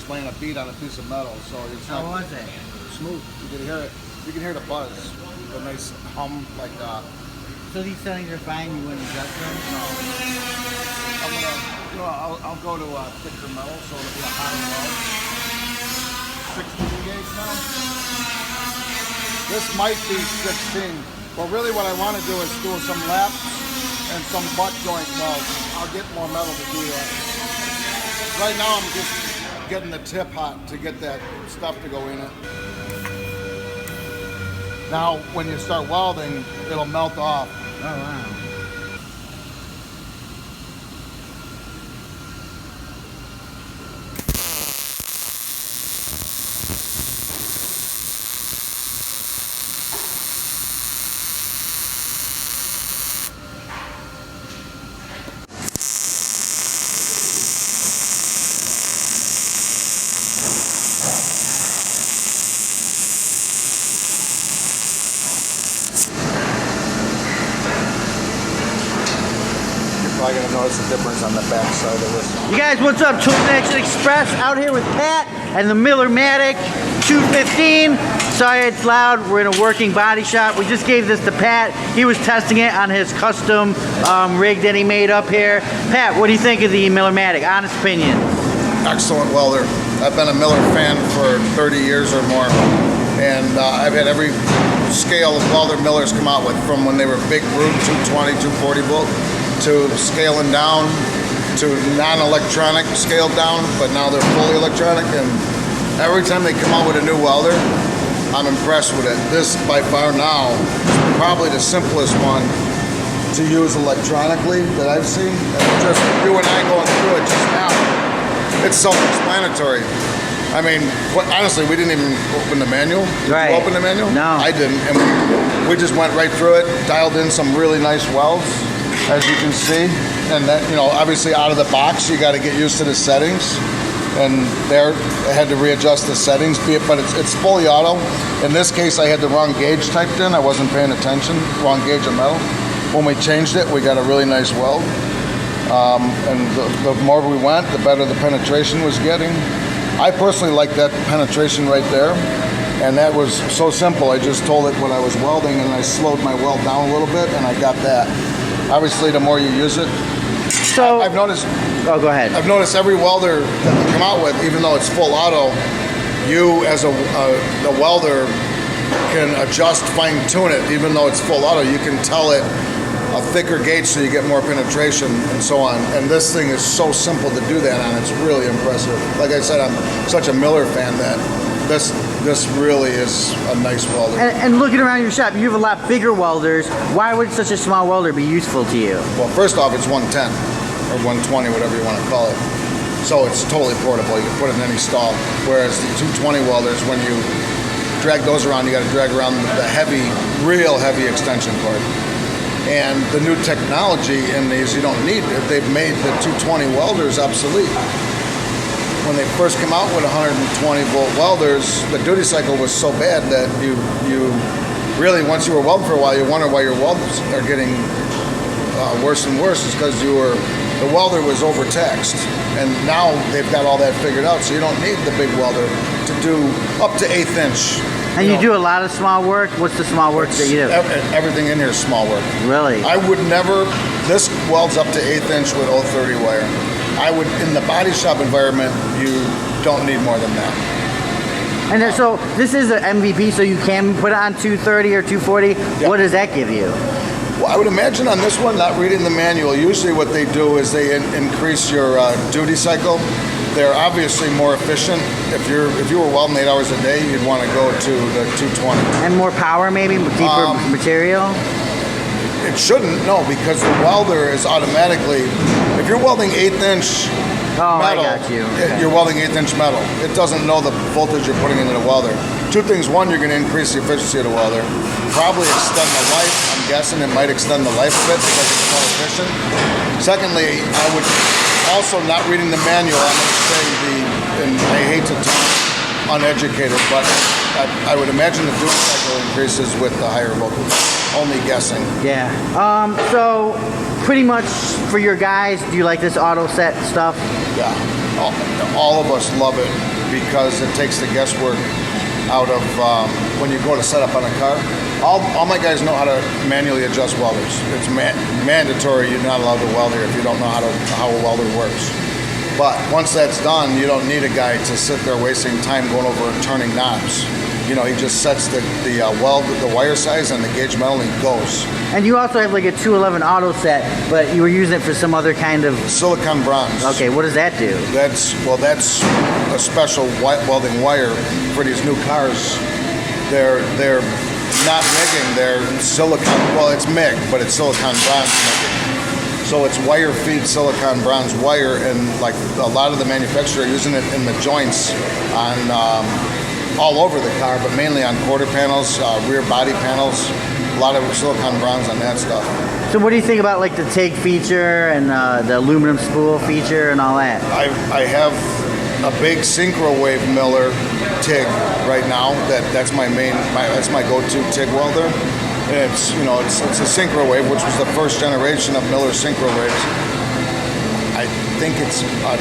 playing a beat on a piece of metal. So it's How was it? smooth. You can hear it. You can hear the buzz, the nice hum, like. So these settings are fine. You wouldn't adjust them? No. I'm gonna, you know, I'll go to thicker metal, so it'll be a hotter weld. 16 gauge now. This might be 16, but really what I want to do is do some laps and some butt joint welds. I'll get more metal to do that. Right now I'm just getting the tip hot to get that stuff to go in it. Now when you start welding, it'll melt off. Oh, wow. I'm gonna notice the difference on the back side of this. You guys, what's up? Toolmax Express out here with Pat and the Multimatic 215. Sorry it's loud. We're in a working body shop. We just gave this to Pat. He was testing it on his custom rig that he made up here. Pat, what do you think of the Multimatic? Honest opinion. Excellent welder. I've been a Miller fan for 30 years or more, and I've had every scale of welder Millers come out with, from when they were big brute 220, 240 volt, to scaling down to non-electronic scaled down, but now they're fully electronic, and every time they come out with a new welder, I'm impressed with it. This by far now is probably the simplest one to use electronically that I've seen. And just you and I going through it just now, it's self-explanatory. I mean, honestly, we didn't even open the manual. Did you open the manual? No. I didn't, and we just went right through it, dialed in some really nice welds, as you can see, and that, you know, obviously out of the box you got to get used to the settings, and there I had to readjust the settings, but it's fully auto. In this case I had the wrong gauge typed in, I wasn't paying attention, wrong gauge of metal. When we changed it, we got a really nice weld, and the more we went, the better the penetration was getting. I personally like that penetration right there, and that was so simple. I just told it what I was welding, and I slowed my weld down a little bit, and I got that. Obviously, the more you use it, so I've noticed. Oh, go ahead. I've noticed every welder that we come out with, even though it's full auto, you as the welder can adjust, fine tune it. Even though it's full auto, you can tell it a thicker gauge so you get more penetration and so on. And this thing is so simple to do that on. It's really impressive. Like I said, I'm such a Miller fan that this really is a nice welder. And looking around your shop, you have a lot bigger welders. Why would such a small welder be useful to you? Well, first off, it's 110 or 120, whatever you want to call it. So it's totally portable. You can put it in any stall. Whereas the 220 welders, when you drag those around, you got to drag around the heavy, real heavy extension cord. And the new technology in these, you don't need it. They've made the 220 welders obsolete. When they first came out with 120 volt welders, the duty cycle was so bad that you really, once you were welding for a while, you wonder why your welds are getting worse and worse. Is because the welder was overtaxed, and now they've got all that figured out, so you don't need the big welder to do up to 1/8 inch. And you do a lot of small work? What's the small work that you do? Everything in here is small work. Really? I would never, this welds up to 1/8 inch with 030 wire. I would, in the body shop environment, you don't need more than that. And then, so this is an MVP, so you can put it on 230 or 240. Yeah. What does that give you? Well, I would imagine on this one, not reading the manual, usually what they do is they increase your duty cycle. They're obviously more efficient. If you were welding 8 hours a day, you'd want to go to the 220. And more power, maybe deeper material. It shouldn't, no, because the welder is automatically. If you're welding 1/8 inch metal, I got you. Okay. You're welding 1/8 inch metal. It doesn't know the voltage you're putting into the welder. Two things: one, you're going to increase the efficiency of the welder. Probably extend the life. I'm guessing it might extend the life of it because it's more efficient. Secondly, I would also, not reading the manual, I'm going to say and I hate to talk uneducated, but I would imagine the dual cycle increases with the higher voltage. Only guessing. Yeah. So pretty much for your guys, do you like this auto set stuff? Yeah. All of us love it because it takes the guesswork out of when you go to set up on a car. All my guys know how to manually adjust welders. It's mandatory. You're not allowed to weld here if you don't know how a welder works. But once that's done, you don't need a guy to sit there wasting time going over and turning knobs. You know, he just sets the wire size and the gauge metal and he goes. And you also have like a 211 auto set, but you were using it for some other kind of... Silicon bronze. Okay, what does that do? That's a special welding wire for these new cars. They're not MIGging, they're silicon, well it's MIG, but it's silicon bronze MIGging. So it's wire feed silicon bronze wire, and like a lot of the manufacturers are using it in the joints on all over the car, but mainly on quarter panels, rear body panels, a lot of silicon bronze on that stuff. So what do you think about like the TIG feature and the aluminum spool feature and all that? I have a big synchro wave Miller TIG right now. That's my go-to TIG welder. And it's a synchro wave, which was the first generation of Miller synchro waves. I think it's a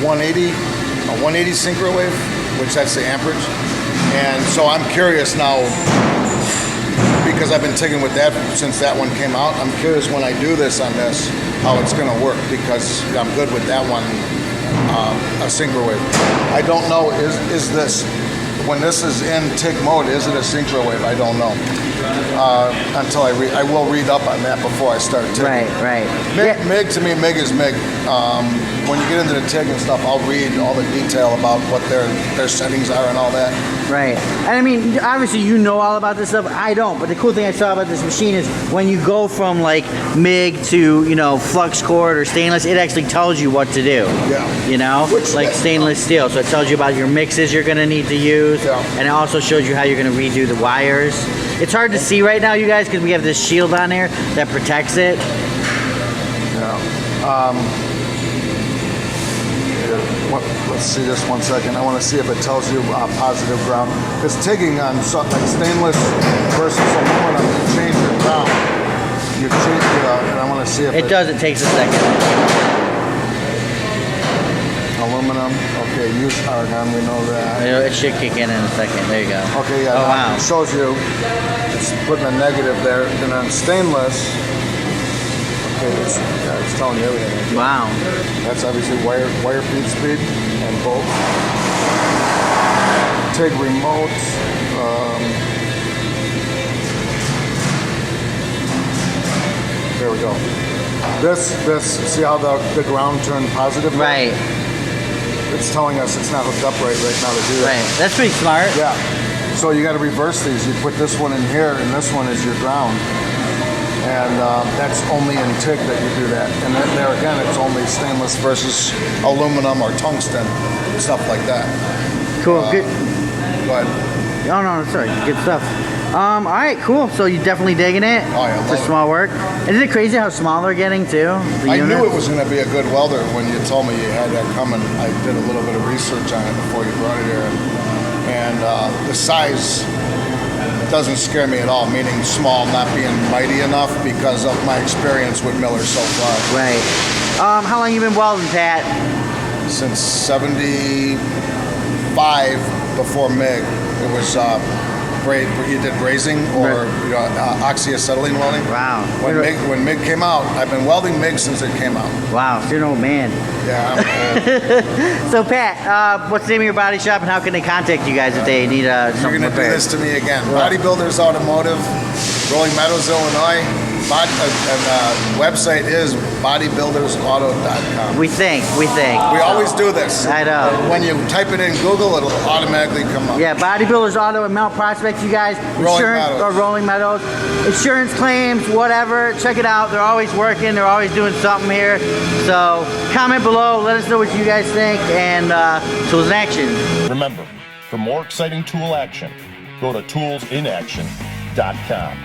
180 synchro wave, which that's the amperage. And so I'm curious now, because I've been TIGging with that since that one came out. I'm curious when I do this on this, how it's going to work, because I'm good with that one. A synchro wave. I don't know, is this, when this is in TIG mode, is it a synchro wave? I don't know. Until I will read up on that before I start TIGging. Right. MIG, to me, MIG is MIG. When you get into the TIG and stuff, I'll read all the detail about what their settings are and all that. Right. And I mean, obviously you know all about this stuff. I don't. But the cool thing I saw about this machine is when you go from like MIG to, flux cord or stainless, it actually tells you what to do. Yeah. Like stainless steel. So it tells you about your mixes you're going to need to use. Yeah. And it also shows you how you're going to redo the wires. It's hard to see right now, you guys, because we have this shield on here that protects it. Yeah. Let's see this 1 second. I want to see if it tells you positive ground. Because TIGging on like stainless versus aluminum, you change your ground. You change and I want to see if it does. It takes a second. Aluminum. Okay, use argon. We know that. It should kick in a second. There you go. Okay, yeah. Oh, wow. It shows you. It's putting a negative there, and on stainless. It's telling you everything. Wow. That's obviously wire feed speed and bolt. TIG remote. There we go. This. See how the ground turned positive? Right. It's telling us it's not hooked up right now to do that. Right. That's pretty smart. Yeah. So you got to reverse these. You put this one in here, and this one is your ground. And that's only in TIG that you do that. And then there again, it's only stainless versus aluminum or tungsten, stuff like that. Cool, good. Go ahead. Oh, no, sorry, good stuff. All right, cool. So you're definitely digging it? Oh, yeah, for small work. Isn't it crazy how small they're getting too? I knew it was going to be a good welder when you told me you had that coming. I did a little bit of research on it before you brought it here. And the size doesn't scare me at all, meaning small, not being mighty enough because of my experience with Miller so far. Right. How long you been welding, Pat? Since 75 before MIG. It was you did brazing or oxyacetylene welding. Wow. When MIG came out, I've been welding MIG since it came out. Wow, so you're an old man. Yeah, I'm old. So Pat, what's the name of your body shop and how can they contact you guys if they need something You're going to do this to me again. Bodybuilders Automotive, Rolling Meadows, Illinois. Website is bodybuildersauto.com. We think. We always do this. I know. When you type it in Google, it'll automatically come up. Yeah, Bodybuilders Auto and Mount Prospect, you guys. Rolling Meadows. Insurance claims, whatever. Check it out. They're always working. They're always doing something here. So comment below. Let us know what you guys think. And tools in action. Remember, for more exciting tool action, go to toolsinaction.com.